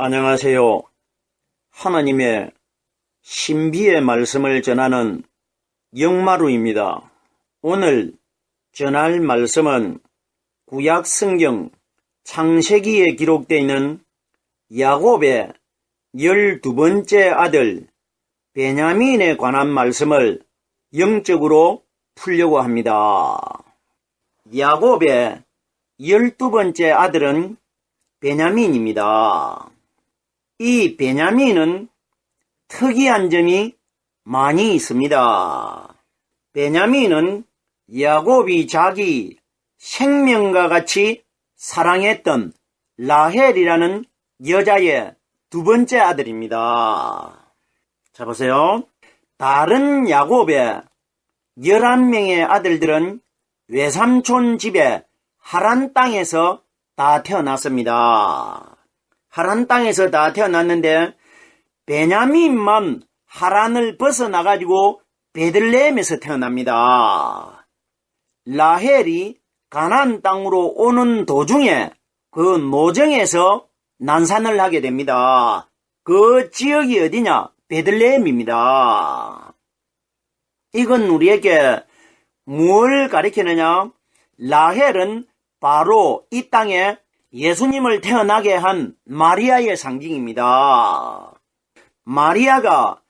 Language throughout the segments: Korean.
안녕하세요. 하나님의 신비의 말씀을 전하는 영마루입니다. 오늘 전할 말씀은 구약 성경 창세기에 기록되어 있는 야곱의 12번째 아들 베냐민에 관한 말씀을 영적으로 풀려고 합니다. 야곱의 12번째 아들은 베냐민입니다. 이 베냐민은 특이한 점이 많이 있습니다. 베냐민은 야곱이 자기 생명과 같이 사랑했던 라헬이라는 여자의 두 번째 아들입니다. 자, 보세요. 다른 야곱의 11명의 아들들은 외삼촌 집에 하란 땅에서 다 태어났습니다. 하란 땅에서 다 태어났는데 베냐민만 하란을 벗어나가지고 베들레헴에서 태어납니다. 라헬이 가나안 땅으로 오는 도중에 그 노정에서 난산을 하게 됩니다. 그 지역이 어디냐? 베들레헴입니다. 이건 우리에게 무엇을 가리키느냐? 라헬은 바로 이 땅에 예수님을 태어나게 한 마리아의 상징입니다. 마리아가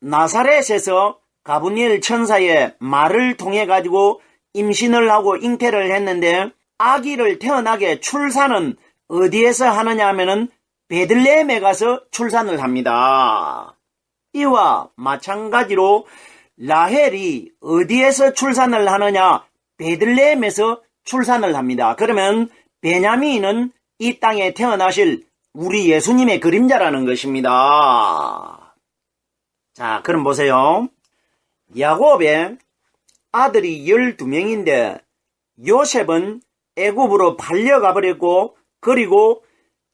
나사렛에서 가브리엘 천사의 말을 통해 가지고 임신을 하고 잉태를 했는데 아기를 태어나게 출산은 어디에서 하느냐 하면은 베들레헴에 가서 출산을 합니다. 이와 마찬가지로 라헬이 어디에서 출산을 하느냐? 베들레헴에서 출산을 합니다. 그러면 베냐민은 이 땅에 태어나실 우리 예수님의 그림자라는 것입니다. 자, 그럼 보세요. 야곱의 아들이 12명인데 요셉은 애굽으로 팔려가 버렸고, 그리고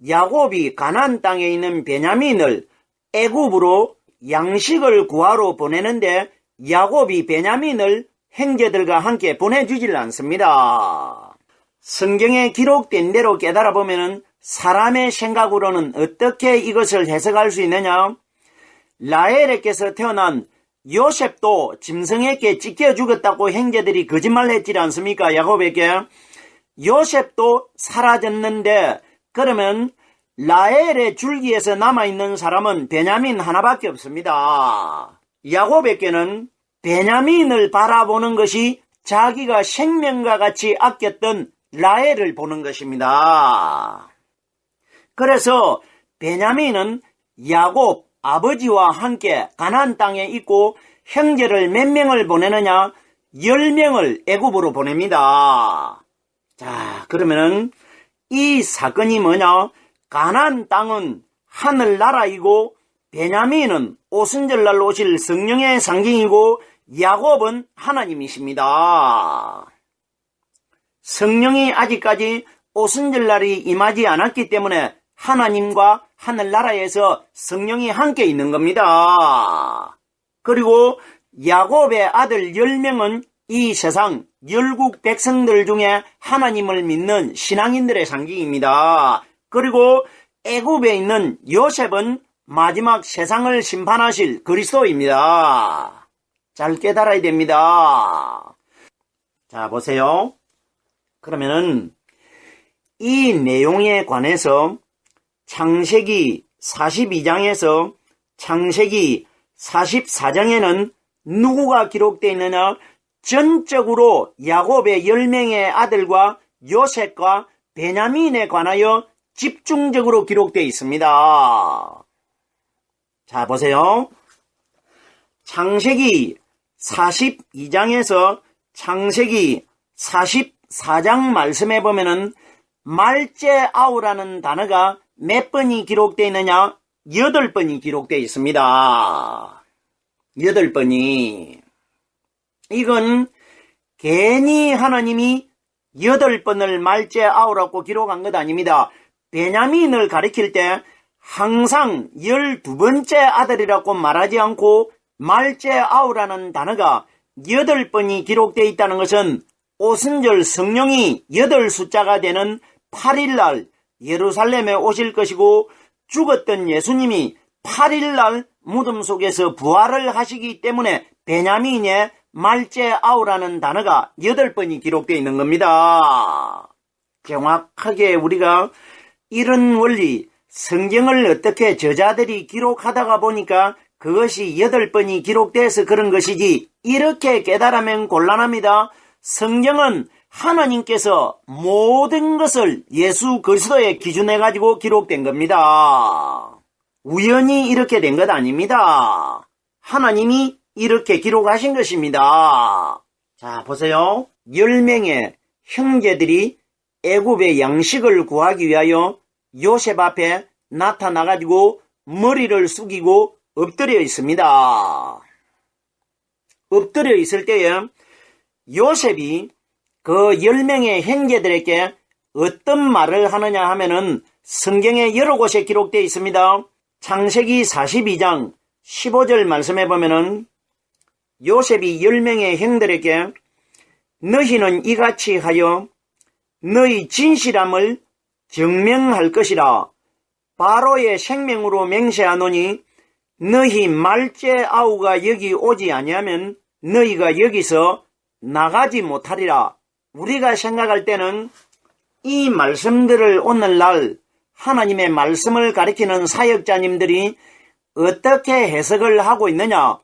야곱이 가나안 땅에 있는 베냐민을 애굽으로 양식을 구하러 보내는데 야곱이 베냐민을 형제들과 함께 보내주질 않습니다. 성경에 기록된 대로 깨달아 보면은 사람의 생각으로는 어떻게 이것을 해석할 수 있느냐? 라헬에게서 태어난 요셉도 짐승에게 찢겨 죽었다고 형제들이 거짓말했지 않습니까? 야곱에게. 요셉도 사라졌는데 그러면 라헬의 줄기에서 남아있는 사람은 베냐민 하나밖에 없습니다. 야곱에게는 베냐민을 바라보는 것이 자기가 생명과 같이 아꼈던 라헬을 보는 것입니다. 그래서 베냐민은 야곱 아버지와 함께 가나안 땅에 있고 형제를 몇 명을 보내느냐? 10명을 애굽으로 보냅니다. 자, 그러면은 이 사건이 뭐냐? 가나안 땅은 하늘나라이고 베냐민은 오순절날 오실 성령의 상징이고 야곱은 하나님이십니다. 성령이 아직까지 오순절날이 임하지 않았기 때문에 하나님과 하늘나라에서 성령이 함께 있는 겁니다. 그리고 야곱의 아들 10명은 이 세상 열국 백성들 중에 하나님을 믿는 신앙인들의 상징입니다. 그리고 애굽에 있는 요셉은 마지막 세상을 심판하실 그리스도입니다. 잘 깨달아야 됩니다. 자, 보세요. 그러면은 이 내용에 관해서 창세기 42장에서 창세기 44장에는 누구가 기록되어 있느냐? 전적으로 야곱의 10명의 아들과 요셉과 베냐민에 관하여 집중적으로 기록되어 있습니다. 자, 보세요. 창세기 42장에서 창세기 44장 말씀에 보면은 말제아우라는 단어가 몇 번이 기록되어 있느냐? 8번이 기록되어 있습니다. 8번이. 이건 괜히 하나님이 8번을 말제아우라고 기록한 것 아닙니다. 베냐민을 가리킬 때 항상 12번째 아들이라고 말하지 않고 말제아우라는 단어가 8번이 기록되어 있다는 것은 오순절 성령이 8숫자가 되는 8일날 예루살렘에 오실 것이고 죽었던 예수님이 8일날 무덤 속에서 부활을 하시기 때문에 베냐민의 말제아우라는 단어가 8번이 기록되어 있는 겁니다. 정확하게 우리가 이런 원리, 성경을 어떻게 저자들이 기록하다가 보니까 그것이 8번이 기록돼서 그런 것이지, 이렇게 깨달으면 곤란합니다. 성경은 하나님께서 모든 것을 예수 그리스도에 기준해 가지고 기록된 겁니다. 우연히 이렇게 된 것 아닙니다. 하나님이 이렇게 기록하신 것입니다. 자, 보세요. 10명의 형제들이 애굽의 양식을 구하기 위하여 요셉 앞에 나타나가지고 머리를 숙이고 엎드려 있습니다. 엎드려 있을 때에 요셉이 그 10명의 형제들에게 어떤 말을 하느냐 하면은 성경에 여러 곳에 기록되어 있습니다. 창세기 42장 15절 말씀해 보면은 요셉이 10명의 형들에게 너희는 이같이 하여 너희 진실함을 증명할 것이라. 바로의 생명으로 맹세하노니 너희 말제아우가 여기 오지 아니하면 너희가 여기서 나가지 못하리라. 우리가 생각할 때는 이 말씀들을 오늘날 하나님의 말씀을 가리키는 사역자님들이 어떻게 해석을 하고 있느냐.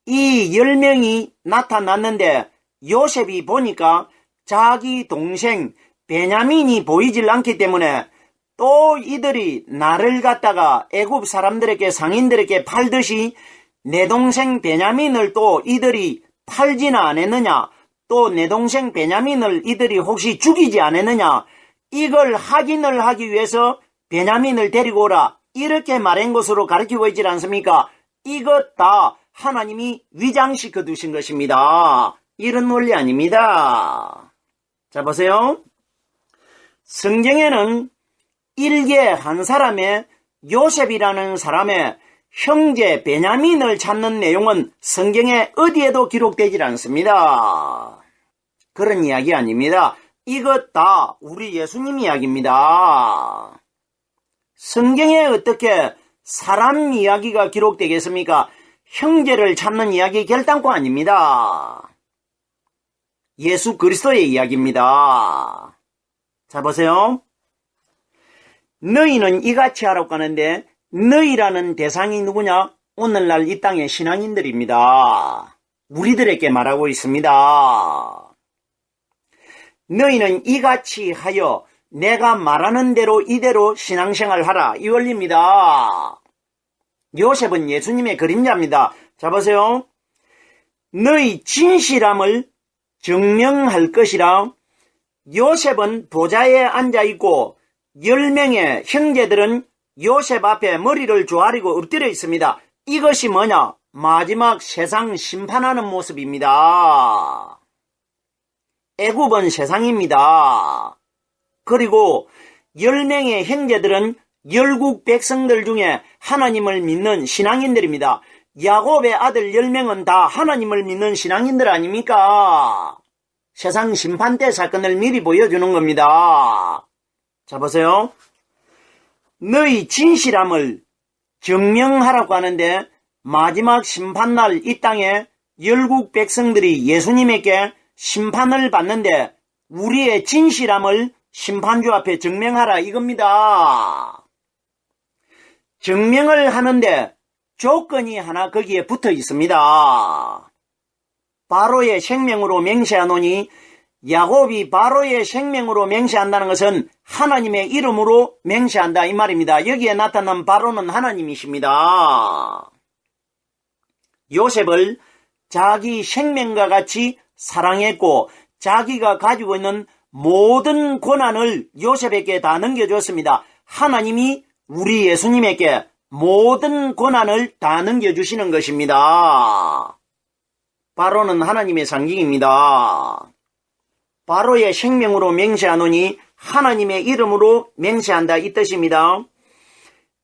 이 10명이 나타났는데 요셉이 보니까 자기 동생 베냐민이 보이질 않기 때문에 또 이들이 나를 갖다가 애굽 사람들에게 상인들에게 팔듯이 내 동생 베냐민을 또 이들이 팔지나 안 했느냐, 또 내 동생 베냐민을 이들이 혹시 죽이지 않았느냐, 이걸 확인을 하기 위해서 베냐민을 데리고 오라, 이렇게 말한 것으로 가르치고 있지 않습니까? 이것 다 하나님이 위장시켜 두신 것입니다. 이런 원리 아닙니다. 자, 보세요. 성경에는 일개 한 사람의 요셉이라는 사람의 형제 베냐민을 찾는 내용은 성경에 어디에도 기록되질 않습니다. 그런 이야기 아닙니다. 이것 다 우리 예수님 이야기입니다. 성경에 어떻게 사람 이야기가 기록되겠습니까? 형제를 찾는 이야기 결단코 아닙니다. 예수 그리스도의 이야기입니다. 자, 보세요. 너희는 이같이 하라고 하는데 너희라는 대상이 누구냐? 오늘날 이 땅의 신앙인들입니다. 우리들에게 말하고 있습니다. 너희는 이같이 하여 내가 말하는 대로 이대로 신앙생활 하라, 이 원리입니다. 요셉은 예수님의 그림자입니다. 자, 보세요. 너희 진실함을 증명할 것이라. 요셉은 보좌에 앉아있고 10명의 형제들은 요셉 앞에 머리를 조아리고 엎드려 있습니다. 이것이 뭐냐? 마지막 세상 심판하는 모습입니다. 애굽은 세상입니다. 그리고 10명의 형제들은 열국 백성들 중에 하나님을 믿는 신앙인들입니다. 야곱의 아들 10명은 다 하나님을 믿는 신앙인들 아닙니까? 세상 심판 때 사건을 미리 보여주는 겁니다. 자, 보세요. 너희 진실함을 증명하라고 하는데 마지막 심판날 이 땅에 열국 백성들이 예수님에게 심판을 받는데 우리의 진실함을 심판주 앞에 증명하라, 이겁니다. 증명을 하는데 조건이 하나 거기에 붙어 있습니다. 바로의 생명으로 맹세하노니, 야곱이 바로의 생명으로 맹세한다는 것은 하나님의 이름으로 맹세한다, 이 말입니다. 여기에 나타난 바로는 하나님이십니다. 요셉을 자기 생명과 같이 사랑했고 자기가 가지고 있는 모든 권한을 요셉에게 다 넘겨줬습니다. 하나님이 우리 예수님에게 모든 권한을 다 넘겨주시는 것입니다. 바로는 하나님의 상징입니다. 바로의 생명으로 맹세하노니 하나님의 이름으로 맹세한다, 이 뜻입니다.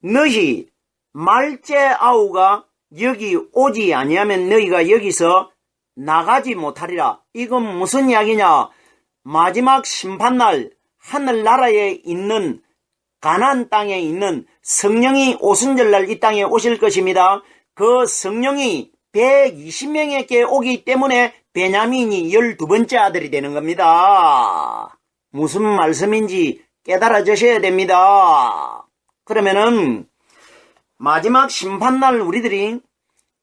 너희 말제아우가 여기 오지 아니하면 너희가 여기서 나가지 못하리라. 이건 무슨 이야기냐? 마지막 심판날 하늘나라에 있는 가나안 땅에 있는 성령이 오순절날 이 땅에 오실 것입니다. 그 성령이 120명에게 오기 때문에 베냐민이 12번째 아들이 되는 겁니다. 무슨 말씀인지 깨달아주셔야 됩니다. 그러면은 마지막 심판날 우리들이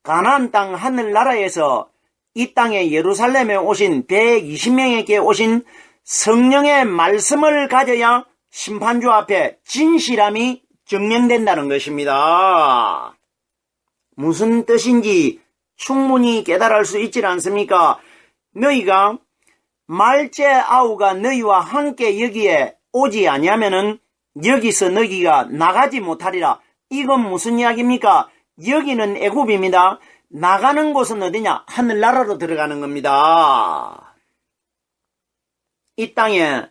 가나안 땅 하늘나라에서 이 땅에 예루살렘에 오신 120명에게 오신 성령의 말씀을 가져야 심판주 앞에 진실함이 증명된다는 것입니다. 무슨 뜻인지 충분히 깨달을 수 있지 않습니까? 너희가 말째 아우가 너희와 함께 여기에 오지 아니하면은 여기서 너희가 나가지 못하리라. 이건 무슨 이야기입니까? 여기는 애굽입니다. 나가는 곳은 어디냐? 하늘나라로 들어가는 겁니다. 이 땅에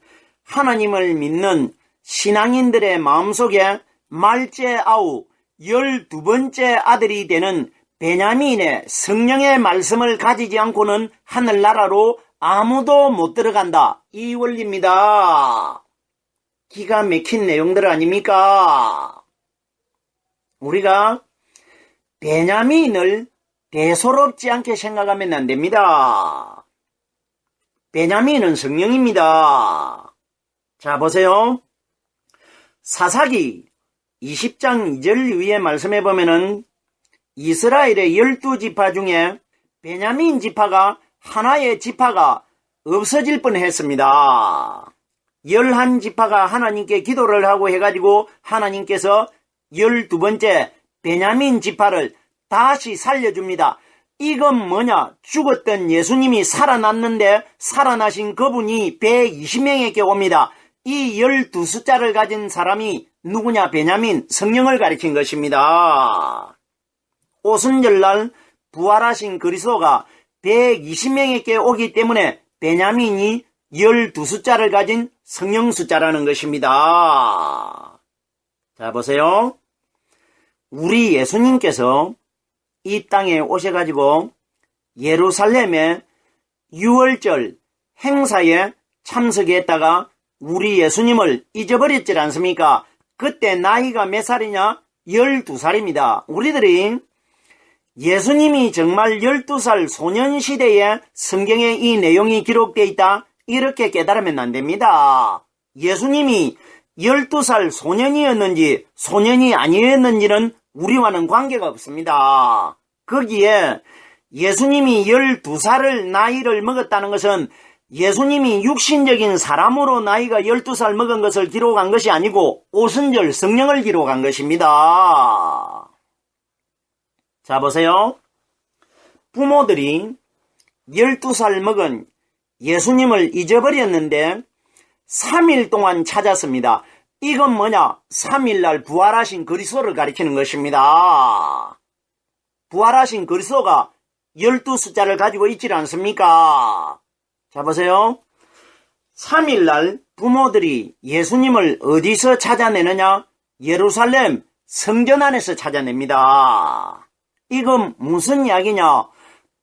하나님을 믿는 신앙인들의 마음속에 말째 아우 12번째 아들이 되는 베냐민의 성령의 말씀을 가지지 않고는 하늘나라로 아무도 못 들어간다. 이 원리입니다. 기가 막힌 내용들 아닙니까? 우리가 베냐민을 대수롭지 않게 생각하면 안 됩니다. 베냐민은 성령입니다. 자, 보세요. 사사기 20장 2절 위에 말씀해 보면은 이스라엘의 12지파 중에 베냐민 지파가 하나의 지파가 없어질 뻔했습니다. 11지파가 하나님께 기도를 하고 해가지고 하나님께서 12번째 베냐민 지파를 다시 살려줍니다. 이건 뭐냐? 죽었던 예수님이 살아났는데 살아나신 그분이 120명에게 옵니다. 이 12숫자를 가진 사람이 누구냐? 베냐민, 성령을 가리킨 것입니다. 오순절날 부활하신 그리스도가 120명에게 오기 때문에 베냐민이 12숫자를 가진 성령 숫자라는 것입니다. 자, 보세요. 우리 예수님께서 이 땅에 오셔가지고 예루살렘의 6월절 행사에 참석했다가 우리 예수님을 잊어버렸지 않습니까? 그때 나이가 몇 살이냐? 12살입니다. 우리들이 예수님이 정말 12살 소년시대에 성경에 이 내용이 기록되어 있다 이렇게 깨달으면 안 됩니다. 예수님이 12살 소년이었는지 소년이 아니었는지는 우리와는 관계가 없습니다. 거기에 예수님이 12살을 나이를 먹었다는 것은 예수님이 육신적인 사람으로 나이가 12살 먹은 것을 기록한 것이 아니고 오순절 성령을 기록한 것입니다. 자, 보세요. 부모들이 12살 먹은 예수님을 잊어버렸는데 3일 동안 찾았습니다. 이건 뭐냐? 3일날 부활하신 그리스도를 가리키는 것입니다. 부활하신 그리스도가 12숫자를 가지고 있지 않습니까? 자, 보세요. 3일날 부모들이 예수님을 어디서 찾아내느냐? 예루살렘 성전 안에서 찾아냅니다. 이건 무슨 이야기냐?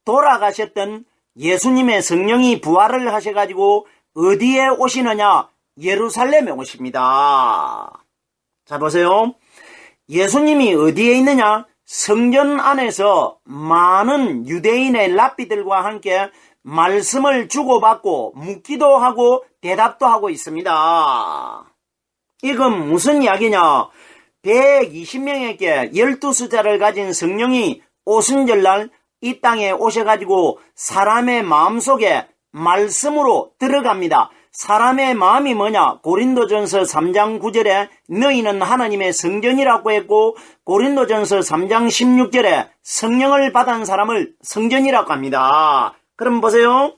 돌아가셨던 예수님의 성령이 부활을 하셔가지고 어디에 오시느냐? 예루살렘에 오십니다. 자, 보세요. 예수님이 어디에 있느냐? 성전 안에서 많은 유대인의 랍비들과 함께 말씀을 주고받고 묻기도 하고 대답도 하고 있습니다. 이건 무슨 이야기냐? 120명에게 12숫자를 가진 성령이 오순절날 이 땅에 오셔가지고 사람의 마음속에 말씀으로 들어갑니다. 사람의 마음이 뭐냐? 고린도전서 3장 9절에 너희는 하나님의 성전이라고 했고 고린도전서 3장 16절에 성령을 받은 사람을 성전이라고 합니다. 그럼 보세요.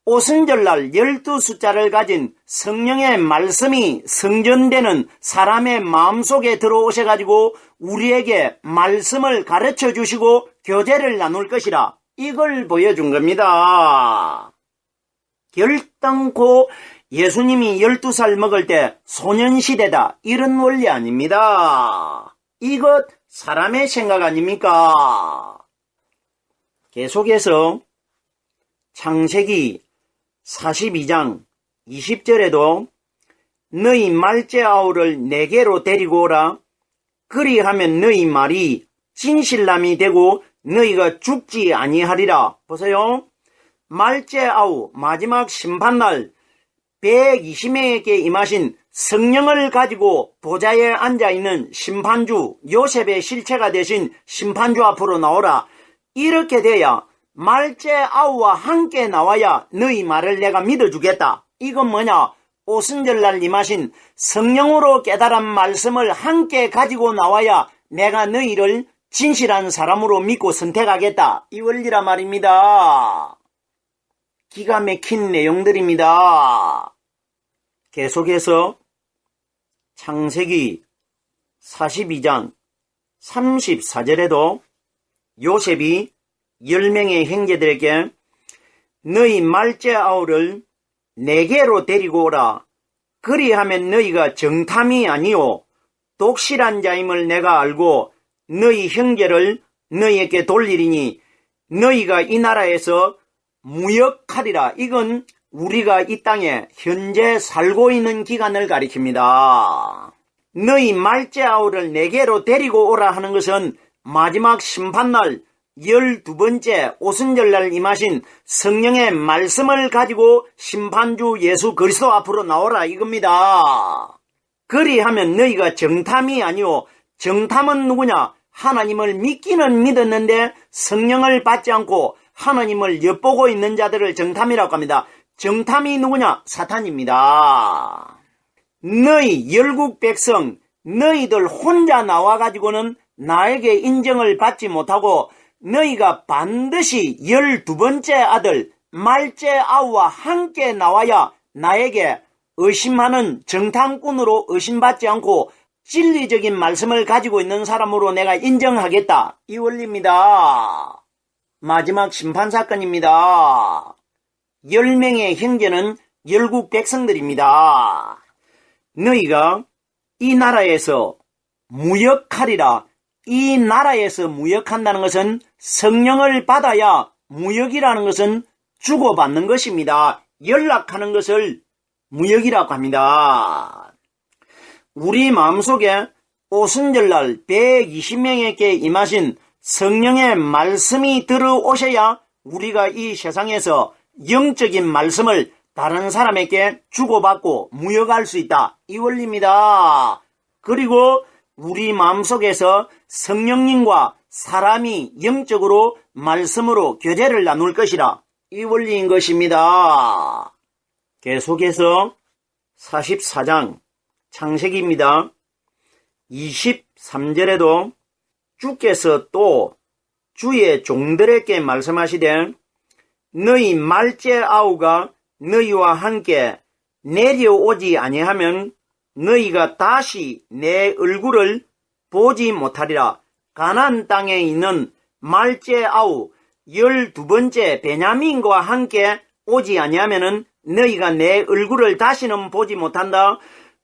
오순절날 12숫자를 가진 성령의 말씀이 성전되는 사람의 마음속에 들어오셔가지고 우리에게 말씀을 가르쳐 주시고 교제를 나눌 것이라 이걸 보여준 겁니다. 결단코 예수님이 12살 먹을 때 소년시대다 이런 원리 아닙니다. 이것 사람의 생각 아닙니까? 계속해서 창세기 42장 20절에도 너희 말째 아우를 내게로 데리고 오라. 그리하면 너희 말이 진실남이 되고 너희가 죽지 아니하리라. 보세요. 말째 아우 마지막 심판날 120명에게 임하신 성령을 가지고 보좌에 앉아있는 심판주 요셉의 실체가 되신 심판주 앞으로 나오라. 이렇게 돼야 말째 아우와 함께 나와야 너희 말을 내가 믿어주겠다. 이건 뭐냐? 오순절날 임하신 성령으로 깨달은 말씀을 함께 가지고 나와야 내가 너희를 진실한 사람으로 믿고 선택하겠다. 이 원리라 말입니다. 기가 막힌 내용들입니다. 계속해서 창세기 42장 34절에도 요셉이 10명의 형제들에게 너희 말째 아우를 내게로 데리고 오라. 그리하면 너희가 정탐이 아니오 독실한 자임을 내가 알고 너희 형제를 너희에게 돌리리니 너희가 이 나라에서 무역하리라. 이건 우리가 이 땅에 현재 살고 있는 기간을 가리킵니다. 너희 말째 아우를 내게로 데리고 오라 하는 것은 마지막 심판날 12번째 오순절날 임하신 성령의 말씀을 가지고 심판주 예수 그리스도 앞으로 나오라 이겁니다. 그리하면 너희가 정탐이 아니오. 정탐은 누구냐? 하나님을 믿기는 믿었는데 성령을 받지 않고 하나님을 엿보고 있는 자들을 정탐이라고 합니다. 정탐이 누구냐? 사탄입니다. 너희 열국 백성 너희들 혼자 나와가지고는 나에게 인정을 받지 못하고 너희가 반드시 12번째 아들 말째 아우와 함께 나와야 나에게 의심하는 정탐꾼으로 의심받지 않고 진리적인 말씀을 가지고 있는 사람으로 내가 인정하겠다. 이 원리입니다. 마지막 심판사건입니다. 10명의 형제는 열국 백성들입니다. 너희가 이 나라에서 무역하리라. 이 나라에서 무역한다는 것은 성령을 받아야 무역이라는 것은 주고받는 것입니다. 연락하는 것을 무역이라고 합니다. 우리 마음속에 오순절날 120명에게 임하신 성령의 말씀이 들어오셔야 우리가 이 세상에서 영적인 말씀을 다른 사람에게 주고받고 무역할 수 있다. 이 원리입니다. 그리고 우리 마음속에서 성령님과 사람이 영적으로 말씀으로 교제를 나눌 것이라. 이 원리인 것입니다. 계속해서 44장 창세기입니다. 23절에도 주께서 또 주의 종들에게 말씀하시되 너희 말째 아우가 너희와 함께 내려오지 아니하면 너희가 다시 내 얼굴을 보지 못하리라. 가나안 땅에 있는 말째 아우 12번째 베냐민과 함께 오지 아니하면 너희가 내 얼굴을 다시는 보지 못한다.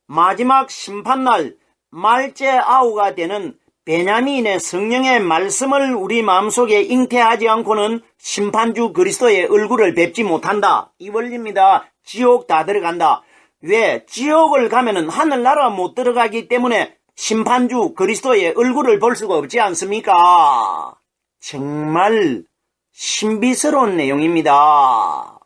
마지막 심판날 말째 아우가 되는 베냐민의 성령의 말씀을 우리 마음속에 잉태하지 않고는 심판주 그리스도의 얼굴을 뵙지 못한다. 이 원리입니다. 지옥 다 들어간다. 왜? 지옥을 가면은 하늘나라 못 들어가기 때문에 심판주 그리스도의 얼굴을 볼 수가 없지 않습니까? 정말 신비스러운 내용입니다.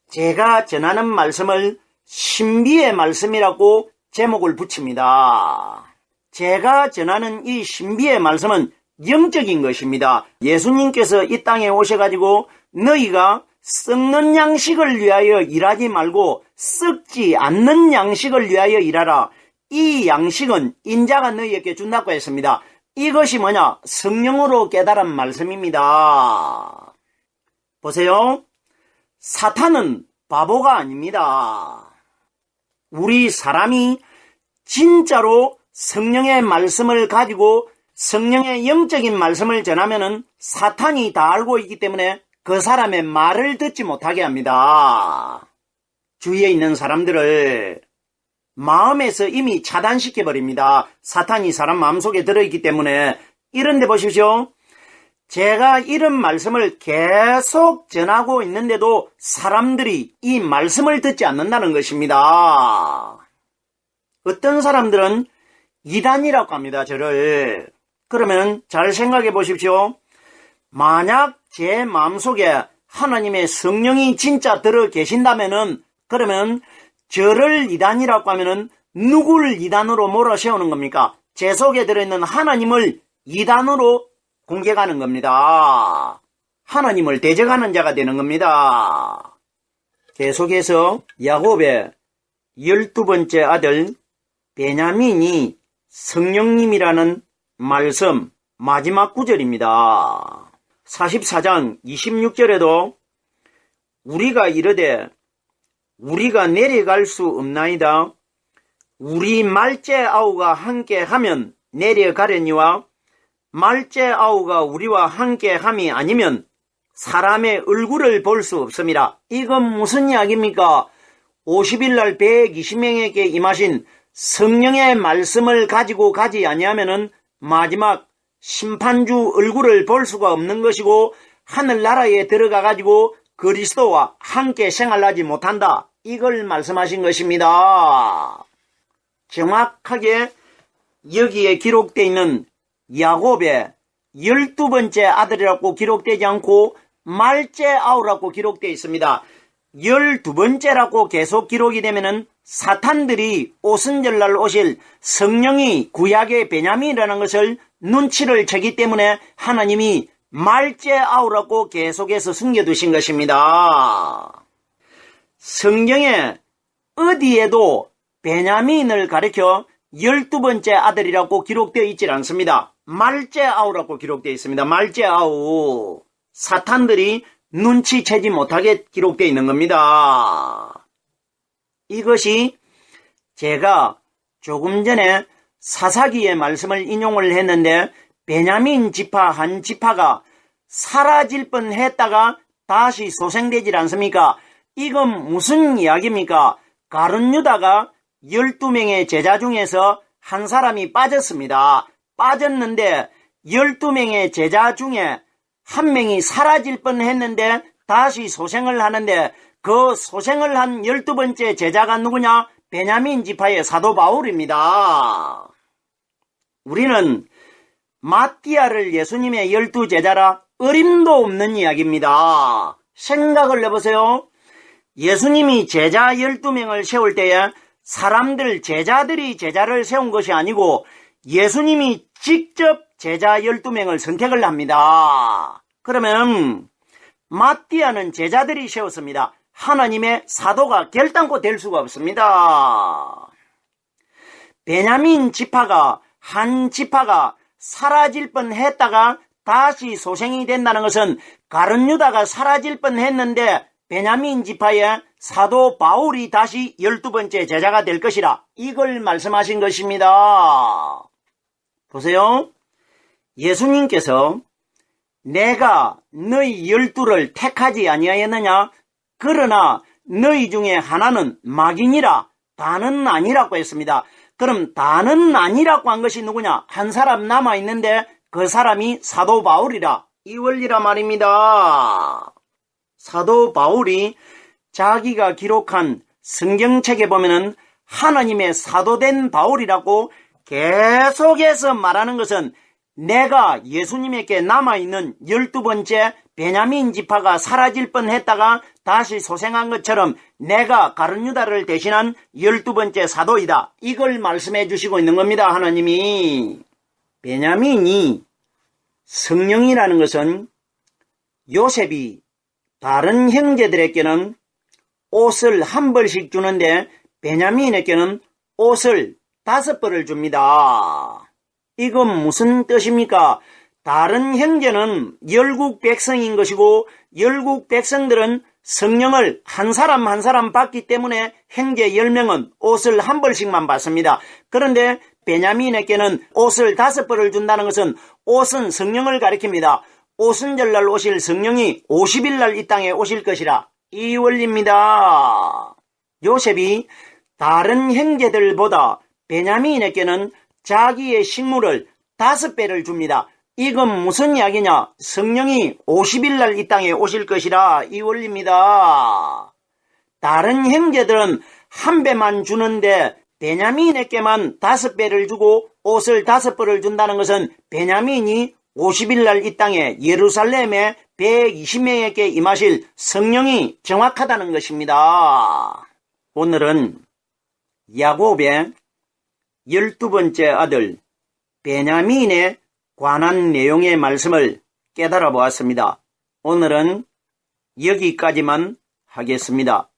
제가 전하는 말씀을 신비의 말씀이라고 제목을 붙입니다. 제가 전하는 이 신비의 말씀은 영적인 것입니다. 예수님께서 이 땅에 오셔가지고 너희가 썩는 양식을 위하여 일하지 말고 썩지 않는 양식을 위하여 일하라. 이 양식은 인자가 너희에게 준다고 했습니다. 이것이 뭐냐? 성령으로 깨달은 말씀입니다. 보세요. 사탄은 바보가 아닙니다. 우리 사람이 진짜로 성령의 말씀을 가지고 성령의 영적인 말씀을 전하면은 사탄이 다 알고 있기 때문에 그 사람의 말을 듣지 못하게 합니다. 주위에 있는 사람들을 마음에서 이미 차단시켜버립니다. 사탄이 사람 마음속에 들어있기 때문에. 이런데 보십시오. 제가 이런 말씀을 계속 전하고 있는데도 사람들이 이 말씀을 듣지 않는다는 것입니다. 어떤 사람들은 이단이라고 합니다. 저를. 그러면 잘 생각해 보십시오. 만약 제 마음속에 하나님의 성령이 진짜 들어 계신다면은, 그러면 저를 이단이라고 하면은 누구를 이단으로 몰아세우는 겁니까? 제 속에 들어있는 하나님을 이단으로 공격하는 겁니다. 하나님을 대적하는 자가 되는 겁니다. 계속해서 야곱의 12번째 아들 베냐민이 성령님이라는 말씀 마지막 구절입니다. 44장 26절에도 우리가 이르되 우리가 내려갈 수 없나이다. 우리 말째 아우가 함께 하면 내려가려니와 말째 아우가 우리와 함께 함이 아니면 사람의 얼굴을 볼 수 없습니다. 이건 무슨 이야기입니까? 50일날 120명에게 임하신 성령의 말씀을 가지고 가지 아니하면은 마지막 심판주 얼굴을 볼 수가 없는 것이고 하늘나라에 들어가 가지고 그리스도와 함께 생활하지 못한다. 이걸 말씀하신 것입니다. 정확하게 여기에 기록되어 있는 야곱의 12번째 아들이라고 기록되지 않고 말째 아우라고 기록되어 있습니다. 12번째라고 계속 기록이 되면은 사탄들이 오순절날 오실 성령이 구약의 베냐민이라는 것을 눈치를 채기 때문에 하나님이 말째 아우라고 계속해서 숨겨두신 것입니다. 성경에 어디에도 베냐민을 가리켜 12번째 아들이라고 기록되어 있지 않습니다. 말째 아우라고 기록되어 있습니다. 말째 아우. 사탄들이 눈치채지 못하게 기록되어 있는 겁니다. 이것이 제가 조금 전에 사사기의 말씀을 인용을 했는데 베냐민 지파 한 지파가 사라질 뻔했다가 다시 소생되질 않습니까? 이건 무슨 이야기입니까? 가룟 유다가 12명의 제자 중에서 한 사람이 빠졌습니다. 빠졌는데 12명의 제자 중에 한 명이 사라질 뻔했는데 다시 소생을 하는데 그 소생을 한 12번째 제자가 누구냐? 베냐민 지파의 사도 바울입니다. 우리는 마띠아를 예수님의 12제자라 어림도 없는 이야기입니다. 생각을 해보세요. 예수님이 제자 12명을 세울 때에 사람들, 제자들이 제자를 세운 것이 아니고 예수님이 직접 제자 12명을 선택을 합니다. 그러면 마띠아는 제자들이 세웠습니다. 하나님의 사도가 결단코 될 수가 없습니다. 베냐민 지파가 한 지파가 사라질 뻔했다가 다시 소생이 된다는 것은 가룟 유다가 사라질 뻔했는데 베냐민 지파의 사도 바울이 다시 12번째 제자가 될 것이라 이걸 말씀하신 것입니다. 보세요. 예수님께서 내가 너희 12를 택하지 아니하였느냐? 그러나 너희 중에 하나는 막인이라 다는 아니라고 했습니다. 그럼 다는 아니라고 한 것이 누구냐? 한 사람 남아있는데 그 사람이 사도 바울이라 이 원리라 말입니다. 사도 바울이 자기가 기록한 성경책에 보면은 하나님의 사도된 바울이라고 계속해서 말하는 것은 내가 예수님에게 남아있는 12번째 베냐민 지파가 사라질 뻔했다가 다시 소생한 것처럼 내가 가룟 유다를 대신한 12번째 사도이다. 이걸 말씀해 주시고 있는 겁니다. 하나님이. 베냐민이 성령이라는 것은 요셉이 다른 형제들에게는 옷을 한 벌씩 주는데 베냐민에게는 옷을 5벌을 줍니다. 이건 무슨 뜻입니까? 다른 형제는 열국 백성인 것이고 열국 백성들은 성령을 한 사람 한 사람 받기 때문에 형제 10명은 옷을 한 벌씩만 받습니다. 그런데 베냐민에게는 옷을 5벌을 준다는 것은 옷은 성령을 가리킵니다. 오순절날 오실 성령이 50일날 이 땅에 오실 것이라 이 원리입니다. 요셉이 다른 형제들보다 베냐민에게는 자기의 식물을 5배를 줍니다. 이건 무슨 이야기냐? 성령이 50일날 이 땅에 오실 것이라 이 원리입니다. 다른 형제들은 1배만 주는데 베냐민에게만 5배를 주고 옷을 5벌을 준다는 것은 베냐민이 50일 날 이 땅에 예루살렘에 120명에게 임하실 성령이 정확하다는 것입니다. 오늘은 야곱의 12번째 아들 베냐민에 관한 내용의 말씀을 깨달아 보았습니다. 오늘은 여기까지만 하겠습니다.